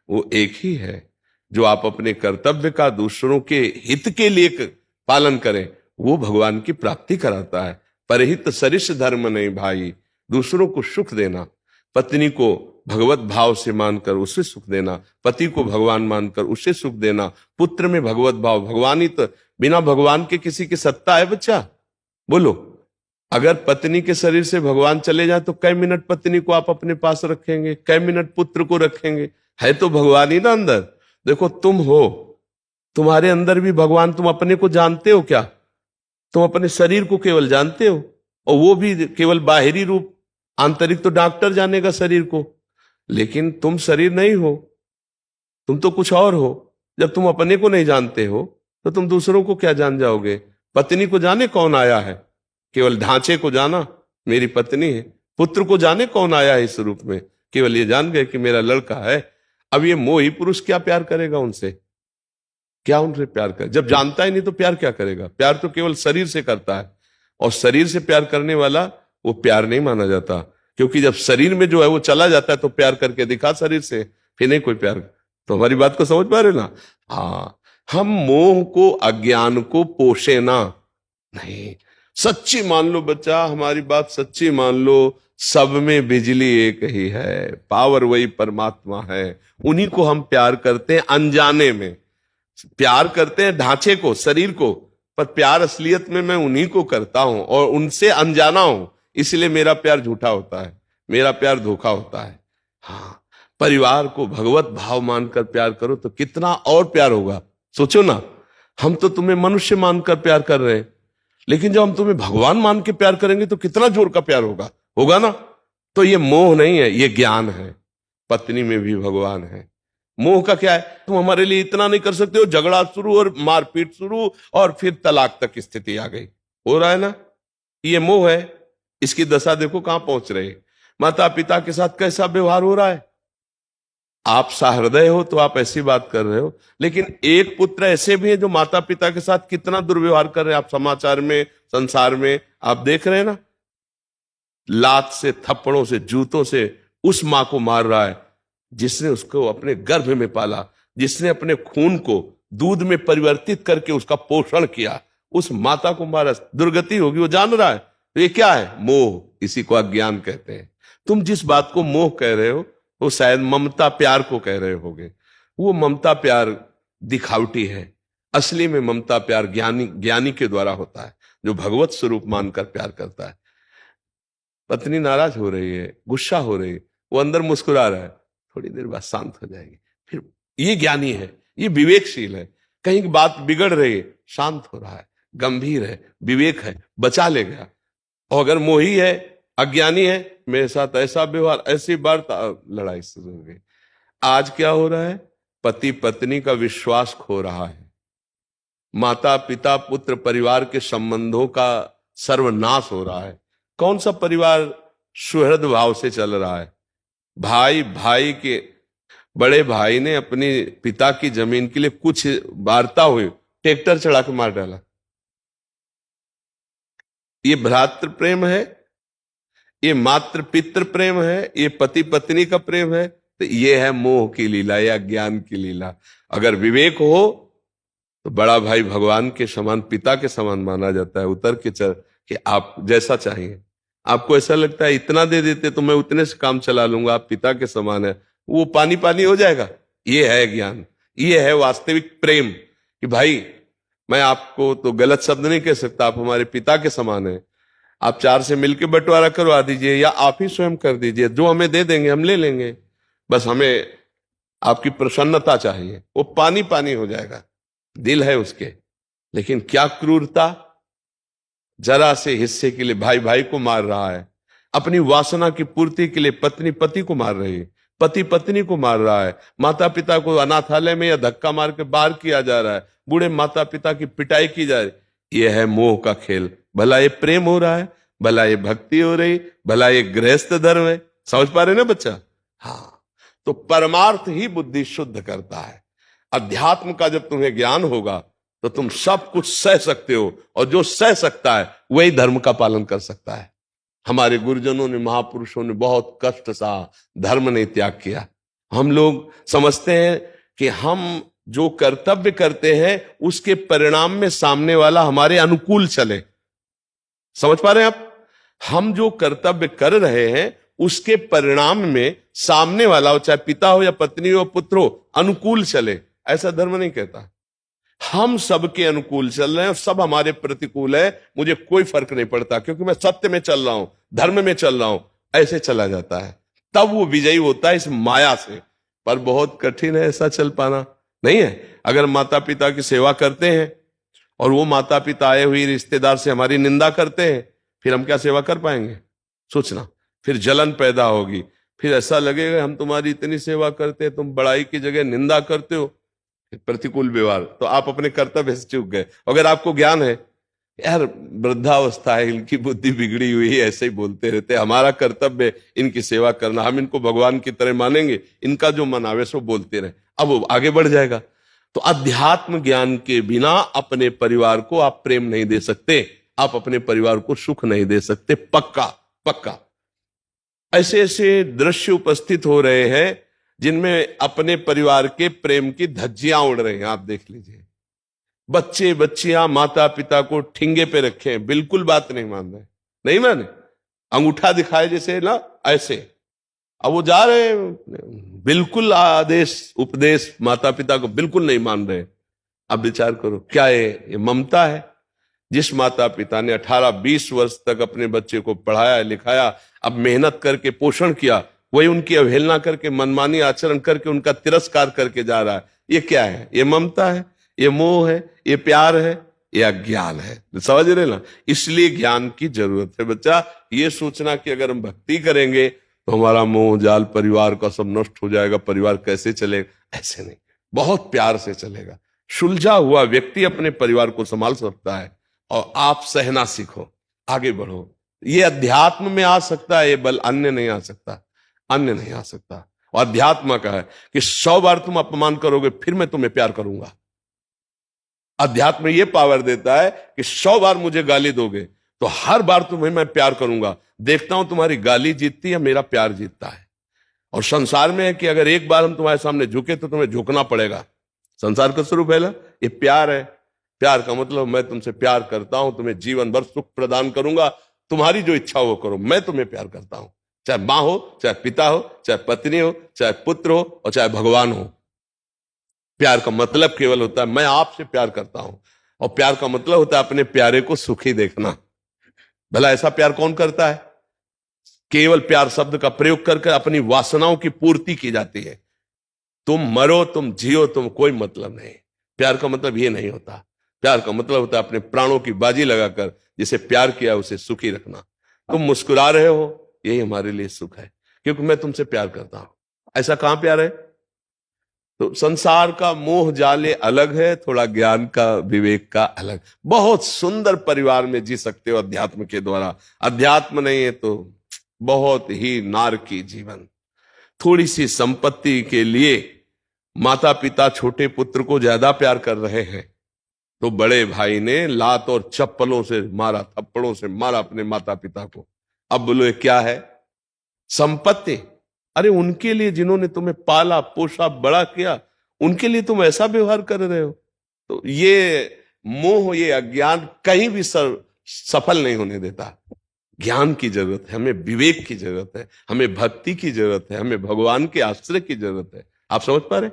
वो एक ही है। जो आप अपने कर्तव्य का दूसरों के हित के लिए पालन करें, वो भगवान की प्राप्ति कराता है। परहित सरिष धर्म नहीं भाई, दूसरों को सुख देना, पत्नी को भगवत भाव से मानकर उसे सुख देना, पति को भगवान मानकर उसे सुख देना, पुत्र में भगवत भाव। भगवान ही तो, बिना भगवान के किसी की सत्ता है बच्चा? बोलो, अगर पत्नी के शरीर से भगवान चले जाए तो कई मिनट पत्नी को आप अपने पास रखेंगे, कई मिनट पुत्र को रखेंगे? है तो भगवान ही ना अंदर। देखो, तुम हो, तुम्हारे अंदर भी भगवान। तुम अपने को जानते हो क्या? तुम अपने शरीर को केवल जानते हो, और वो भी केवल बाहरी रूप। आंतरिक तो डॉक्टर जानेगा शरीर को, लेकिन तुम शरीर नहीं हो, तुम तो कुछ और हो। जब तुम अपने को नहीं जानते हो तो तुम दूसरों को क्या जान जाओगे? पत्नी को जाने कौन आया है, केवल ढांचे को जाना मेरी पत्नी है। पुत्र को जाने कौन आया है इस रूप में, केवल ये जान गए कि मेरा लड़का है। अब ये मोही पुरुष क्या प्यार करेगा उनसे? क्या उनसे प्यार करे? जब जानता ही नहीं तो प्यार क्या करेगा? प्यार तो केवल शरीर से करता है, और शरीर से प्यार करने वाला वो प्यार नहीं माना जाता। क्योंकि जब शरीर में जो है वो चला जाता है तो प्यार करके दिखा शरीर से, फिर नहीं कोई प्यार। तो हमारी बात को समझ पा रहे ना? हाँ, हम मोह को, अज्ञान को पोषे ना। नहीं, सच्ची मान लो बच्चा, हमारी बात सच्ची मान लो। सब में बिजली एक ही है, पावर वही परमात्मा है। उन्हीं को हम प्यार करते हैं अनजाने में। प्यार करते हैं ढांचे को, शरीर को, पर प्यार असलियत में मैं उन्हीं को करता हूं और उनसे अनजाना हूं। इसलिए मेरा प्यार झूठा होता है, मेरा प्यार धोखा होता है। हाँ, परिवार को भगवत भाव मानकर प्यार करो तो कितना और प्यार होगा। सोचो ना, हम तो तुम्हें मनुष्य मानकर प्यार कर रहे हैं, लेकिन जब हम तुम्हें भगवान मान के प्यार करेंगे तो कितना जोर का प्यार होगा, होगा ना? तो ये मोह नहीं है, ये ज्ञान है। पत्नी में भी भगवान है। मोह का क्या है? तुम हमारे लिए इतना नहीं कर सकते हो, झगड़ा शुरू और मारपीट शुरू और फिर तलाक तक स्थिति आ गई। हो रहा है ना? ये मोह है। इसकी दशा देखो कहां पहुंच रही है। माता पिता के साथ कैसा व्यवहार हो रहा है। आप सहृदय हो तो आप ऐसी बात कर रहे हो, लेकिन एक पुत्र ऐसे भी है जो माता पिता के साथ कितना दुर्व्यवहार कर रहे हैं। आप समाचार में, संसार में आप देख रहे हैं ना। लात से, थप्पड़ों से, जूतों से उस मां को मार रहा है जिसने उसको अपने गर्भ में पाला, जिसने अपने खून को दूध में परिवर्तित करके उसका पोषण किया। उस माता को मारा, दुर्गति होगी, वो जान रहा है। तो ये क्या है? मोह। इसी को अज्ञान कहते हैं। तुम जिस बात को मोह कह रहे हो वो शायद ममता प्यार को कह रहे होगे। वो ममता प्यार दिखावटी है। असली में ममता प्यार ज्ञानी के द्वारा होता है, जो भगवत स्वरूप मानकर प्यार करता है। पत्नी नाराज हो रही है, गुस्सा हो रही है, वो अंदर मुस्कुरा रहा है, थोड़ी देर बाद शांत हो जाएगी। फिर ये ज्ञानी है, ये विवेकशील है। कहीं की बात बिगड़ रही है, शांत हो रहा है, गंभीर है, विवेक है, बचा लेगा। और अगर मोही है, अज्ञानी है, मेरे साथ ऐसा व्यवहार, ऐसी वार्ता, लड़ाई शुरू हो गई। आज क्या हो रहा है? पति पत्नी का विश्वास खो रहा है। माता पिता पुत्र परिवार के संबंधों का सर्वनाश हो रहा है। कौन सा परिवार सुहृद भाव से चल रहा है? भाई भाई के, बड़े भाई ने अपनी पिता की जमीन के लिए कुछ वार्ता हुई, ट्रैक्टर चढ़ा के मार डाला। ये भ्रातृ प्रेम है? ये मातृ पितृ प्रेम है? ये पति पत्नी का प्रेम है? तो ये है मोह की लीला या ज्ञान की लीला। अगर विवेक हो तो बड़ा भाई भगवान के समान, पिता के समान माना जाता है। उतर के चल कि आप जैसा चाहिए। आपको ऐसा लगता है इतना दे देते तो मैं उतने से काम चला लूंगा, आप पिता के समान है, वो पानी पानी हो जाएगा। ये है ज्ञान, ये है वास्तविक प्रेम। कि भाई मैं आपको तो गलत शब्द नहीं कह सकता, आप हमारे पिता के समान है। आप चार से मिलकर बंटवारा करवा दीजिए या आप ही स्वयं कर दीजिए, जो हमें दे देंगे हम ले लेंगे, बस हमें आपकी प्रसन्नता चाहिए। वो पानी पानी हो जाएगा। दिल है उसके, लेकिन क्या क्रूरता! जरा से हिस्से के लिए भाई भाई को मार रहा है। अपनी वासना की पूर्ति के लिए पत्नी पति को मार रही है, पति पत्नी को मार रहा है। माता पिता को अनाथालय में या धक्का मार के बाहर किया जा रहा है। बूढ़े माता पिता की पिटाई की जा रही। यह है मोह का खेल। भला ये प्रेम हो रहा है, भला ये भक्ति हो रही, भला ये गृहस्थ धर्म है। समझ पा रहे ना बच्चा? हाँ, तो परमार्थ ही बुद्धि शुद्ध करता है। अध्यात्म का जब तुम्हें ज्ञान होगा तो तुम सब कुछ सह सकते हो, और जो सह सकता है वही धर्म का पालन कर सकता है। हमारे गुरुजनों ने, महापुरुषों ने बहुत कष्ट सहा, धर्म ने त्याग किया। हम लोग समझते हैं कि हम जो कर्तव्य करते हैं उसके परिणाम में सामने वाला हमारे अनुकूल चले। समझ पा रहे हैं आप? हम जो कर्तव्य कर रहे हैं उसके परिणाम में सामने वाला हो, चाहे पिता हो या पत्नी हो पुत्र हो, अनुकूल चले, ऐसा धर्म नहीं कहता। हम सबके अनुकूल चल रहे हैं और सब हमारे प्रतिकूल है, मुझे कोई फर्क नहीं पड़ता क्योंकि मैं सत्य में चल रहा हूं, धर्म में चल रहा हूं, ऐसे चला जाता है। तब वो विजयी होता है इस माया से। पर बहुत कठिन है ऐसा चल पाना, नहीं है? अगर माता पिता की सेवा करते हैं और वो माता पिता आए हुए रिश्तेदार से हमारी निंदा करते हैं, फिर हम क्या सेवा कर पाएंगे? सोचना। फिर जलन पैदा होगी, फिर ऐसा लगेगा हम तुम्हारी इतनी सेवा करते हैं, तुम बड़ाई की जगह निंदा करते हो, प्रतिकूल व्यवहार, तो आप अपने कर्तव्य से चूक गए। अगर आपको ज्ञान है यार वृद्धावस्था है, इनकी बुद्धि बिगड़ी हुई है, ऐसे ही बोलते रहते, हमारा कर्तव्य इनकी सेवा करना, हम इनको भगवान की तरह मानेंगे, इनका जो मन आवे सो बोलते रहे, अब वो आगे बढ़ जाएगा। तो अध्यात्म ज्ञान के बिना अपने परिवार को आप प्रेम नहीं दे सकते, आप अपने परिवार को सुख नहीं दे सकते, पक्का पक्का। ऐसे ऐसे दृश्य उपस्थित हो रहे हैं जिनमें अपने परिवार के प्रेम की धज्जियां उड़ रही हैं। आप देख लीजिए, बच्चे बच्चियां माता पिता को ठिंगे पे रखे हैं, बिल्कुल बात नहीं मान रहे, नहीं माने, अंगूठा दिखाए जैसे ना, ऐसे। अब वो जा रहे हैं, बिल्कुल आदेश उपदेश माता पिता को बिल्कुल नहीं मान रहे। अब विचार करो, क्या ये ममता है? जिस माता पिता ने 18-20 वर्ष तक अपने बच्चे को पढ़ाया लिखाया, अब मेहनत करके पोषण किया, वही उनकी अवहेलना करके मनमानी आचरण करके उनका तिरस्कार करके जा रहा है, ये क्या है? ये ममता है, ये मोह है, ये प्यार है, ये अज्ञान है। समझ रहे ना? इसलिए ज्ञान की जरूरत है बच्चा। ये सोचना कि अगर हम भक्ति करेंगे तो हमारा मोह जाल परिवार का सब नष्ट हो जाएगा, परिवार कैसे चलेगा, ऐसे नहीं, बहुत प्यार से चलेगा। सुलझा हुआ व्यक्ति अपने परिवार को संभाल सकता है। और आप सहना सीखो, आगे बढ़ो। ये अध्यात्म में आ सकता है, ये बल अन्य नहीं आ सकता, अन्य नहीं आ सकता। और अध्यात्म का है कि 100 बार तुम अपमान करोगे फिर मैं तुम्हें प्यार करूंगा। अध्यात्म ये पावर देता है कि 100 बार मुझे गाली दोगे तो हर बार तुम्हें मैं प्यार करूंगा, देखता हूं तुम्हारी गाली जीतती है मेरा प्यार जीतता है। और संसार में है कि अगर एक बार हम तुम्हारे सामने झुके तो तुम्हें झुकना पड़ेगा। संसार का स्वरूप है ना, ये प्यार है। प्यार का मतलब मैं तुमसे प्यार करता हूं, तुम्हें जीवन भर सुख प्रदान करूंगा, तुम्हारी जो इच्छा हो करो, मैं तुम्हें प्यार करता हूं। चाहे मां हो, चाहे पिता हो, चाहे पत्नी हो, चाहे पुत्र हो और चाहे भगवान हो। प्यार का मतलब केवल होता है मैं आपसे प्यार करता हूं, और प्यार का मतलब होता है अपने प्यारे को सुखी देखना। भला ऐसा प्यार कौन करता है? केवल प्यार शब्द का प्रयोग करके अपनी वासनाओं की पूर्ति की जाती है। तुम मरो तुम जियो तुम कोई मतलब नहीं। प्यार का मतलब ये नहीं होता। प्यार का मतलब होता है अपने प्राणों की बाजी लगाकर जिसे प्यार किया उसे सुखी रखना। तुम मुस्कुरा रहे हो, यही हमारे लिए सुख है, क्योंकि मैं तुमसे प्यार करता हूं। ऐसा कहां प्यार है? तो संसार का मोह जाले अलग है, थोड़ा ज्ञान का विवेक का अलग। बहुत सुंदर परिवार में जी सकते हो अध्यात्म के द्वारा। अध्यात्म नहीं है तो बहुत ही नारकी जीवन। थोड़ी सी संपत्ति के लिए माता पिता छोटे पुत्र को ज्यादा प्यार कर रहे हैं, तो बड़े भाई ने लात और चप्पलों से मारा, थप्पड़ों से मारा अपने माता पिता को। अब बोलो ये क्या है? संपत्ति। अरे उनके लिए जिन्होंने तुम्हें पाला पोसा बड़ा किया, उनके लिए तुम ऐसा व्यवहार कर रहे हो। तो ये मोह, ये अज्ञान कहीं भी सफल नहीं होने देता। ज्ञान की जरूरत है, हमें विवेक की जरूरत है, हमें भक्ति की जरूरत है, हमें भगवान के आश्रय की जरूरत है। आप समझ पा रहे?